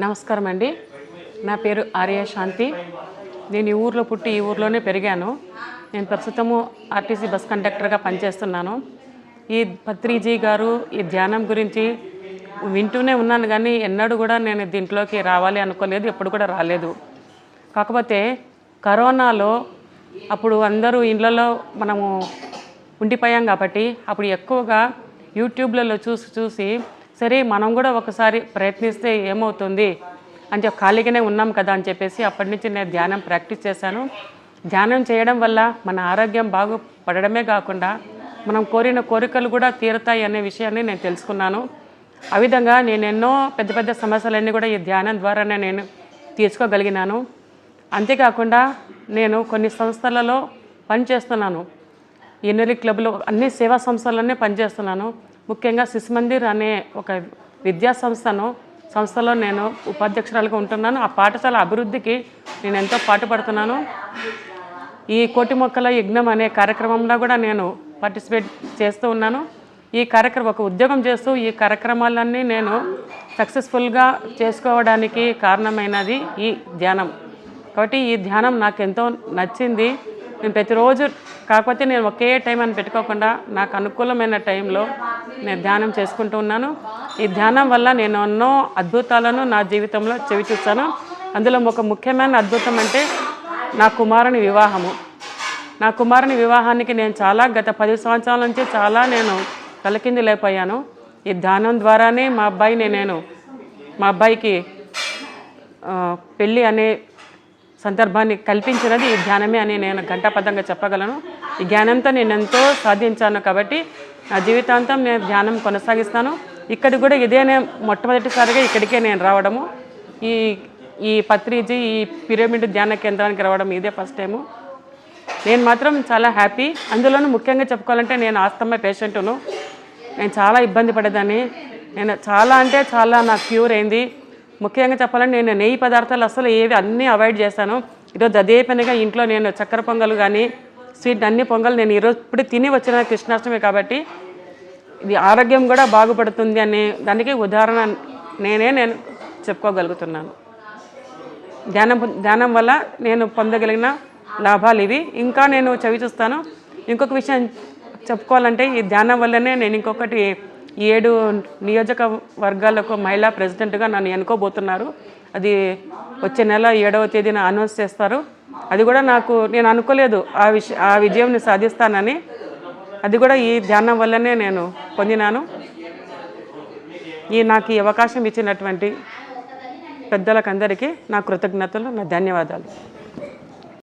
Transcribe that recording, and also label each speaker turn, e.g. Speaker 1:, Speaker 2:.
Speaker 1: నమస్కారం అండి. నా పేరు ఆర్య శాంతి. నేను ఈ ఊర్లో పుట్టి ఈ ఊర్లోనే పెరిగాను. నేను ప్రస్తుతము ఆర్టీసీ బస్ కండక్టర్గా పనిచేస్తున్నాను. ఈ పత్రిజీ గారు ఈ ధ్యానం గురించి వింటూనే ఉన్నాను, కానీ ఎన్నడూ కూడా నేను దీంట్లోకి రావాలి అనుకోలేదు, ఎప్పుడు కూడా రాలేదు. కాకపోతే కరోనాలో అప్పుడు అందరూ ఇళ్ళలో మనము ఉండిపోయాం కాబట్టి అప్పుడు ఎక్కువగా యూట్యూబ్లలో చూసి సరే మనం కూడా ఒకసారి ప్రయత్నిస్తే ఏమవుతుంది అని చెప్పి ఖాళీగానే ఉన్నాం కదా అని చెప్పేసి అప్పటి నుంచి నేను ధ్యానం ప్రాక్టీస్ చేశాను. ధ్యానం చేయడం వల్ల మన ఆరోగ్యం బాగుపడమే కాకుండా మనం కోరిన కోరికలు కూడా తీరుతాయి అనే విషయాన్ని నేను తెలుసుకున్నాను. ఆ విధంగా నేను ఎన్నో పెద్ద పెద్ద సమస్యలన్నీ కూడా ఈ ధ్యానం ద్వారానే నేను తీర్చుకోగలిగినాను. అంతేకాకుండా నేను కొన్ని సంస్థలలో పనిచేస్తున్నాను. ఎన్ఎల్ఈ క్లబ్లో అన్ని సేవా సంస్థలన్నీ పనిచేస్తున్నాను. ముఖ్యంగా శిశుమందిర్ అనే ఒక విద్యా సంస్థలో నేను ఉపాధ్యక్షురాలుగా ఉంటున్నాను. ఆ పాఠశాల అభివృద్ధికి నేను ఎంతో పాటుపడుతున్నాను. ఈ కోటి మొక్కల యజ్ఞం అనే కార్యక్రమంలో కూడా నేను పార్టిసిపేట్ చేస్తూ ఉన్నాను. ఈ కార్యక్రమం ఒక ఉద్యోగం చేస్తూ ఈ కార్యక్రమాలన్నీ నేను సక్సెస్ఫుల్గా చేసుకోవడానికి కారణమైనది ఈ ధ్యానం. కాబట్టి ఈ ధ్యానం నాకు ఎంతో నచ్చింది. నేను ప్రతిరోజు కాకపోతే నేను ఒకే టైం అని పెట్టుకోకుండా నాకు అనుకూలమైన టైంలో నేను ధ్యానం చేసుకుంటూ ఉన్నాను. ఈ ధ్యానం వల్ల నేను ఎన్నో అద్భుతాలను నా జీవితంలో చెవి చూస్తాను. అందులో ఒక ముఖ్యమైన అద్భుతం అంటే నా కుమారుని వివాహము. నా కుమారుని వివాహానికి నేను గత 10 సంవత్సరాల నుంచి నేను తలకిందులైపోయాను. ఈ ధ్యానం ద్వారానే మా అబ్బాయికి పెళ్ళి అనే సందర్భాన్ని కల్పించినది ఈ ధ్యానమే అని నేను ఘంటాపథంగా చెప్పగలను. ఈ జ్ఞానంతో నేను ఎంతో సాధించాను కాబట్టి నా జీవితాంతం నేను ధ్యానం కొనసాగిస్తాను. ఇక్కడికి కూడా ఇదేనే మొట్టమొదటిసారిగా ఇక్కడికే నేను రావడము. ఈ పత్రిజీ ఈ పిరమిడ్ ధ్యాన కేంద్రానికి రావడం ఇదే ఫస్ట్ టైము. నేను మాత్రం చాలా హ్యాపీ. అందులోనూ ముఖ్యంగా చెప్పుకోవాలంటే నేను ఆస్తమా పేషెంటును. నేను చాలా ఇబ్బంది పడేదాన్ని. నేను చాలా నాకు క్యూర్ అయింది. ముఖ్యంగా చెప్పాలంటే నేను నెయ్యి పదార్థాలు అసలు అన్నీ అవాయిడ్ చేశాను. ఈరోజు అదే పనిగా ఇంట్లో నేను చక్కెర పొంగల్ కానీ స్వీట్ అన్ని పొంగల్ నేను ఈరోజు ఇప్పుడు తిని వచ్చిన కృష్ణాష్టమి కాబట్టి ఇది ఆరోగ్యం కూడా బాగుపడుతుంది అనే దానికి ఉదాహరణ నేను చెప్పుకోగలుగుతున్నాను. ధ్యానం వల్ల నేను పొందగలిగిన లాభాలు ఇవి. ఇంకా నేను చవి చూస్తాను. ఇంకొక విషయం చెప్పుకోవాలంటే ఈ ధ్యానం వల్లనే నేను ఇంకొకటి 7 నియోజకవర్గాలకు మహిళా ప్రెసిడెంట్గా నన్ను ఎన్నుకోబోతున్నారు. అది వచ్చే నెల 7వ తేదీన అనౌన్స్ చేస్తారు. అది కూడా నేను అనుకోలేదు ఆ విజయం సాధిస్తానని. అది కూడా ఈ ధ్యానం వల్లనే నేను పొందినాను. నాకు ఈ అవకాశం ఇచ్చినటువంటి పెద్దలకందరికీ నా కృతజ్ఞతలు, నా ధన్యవాదాలు.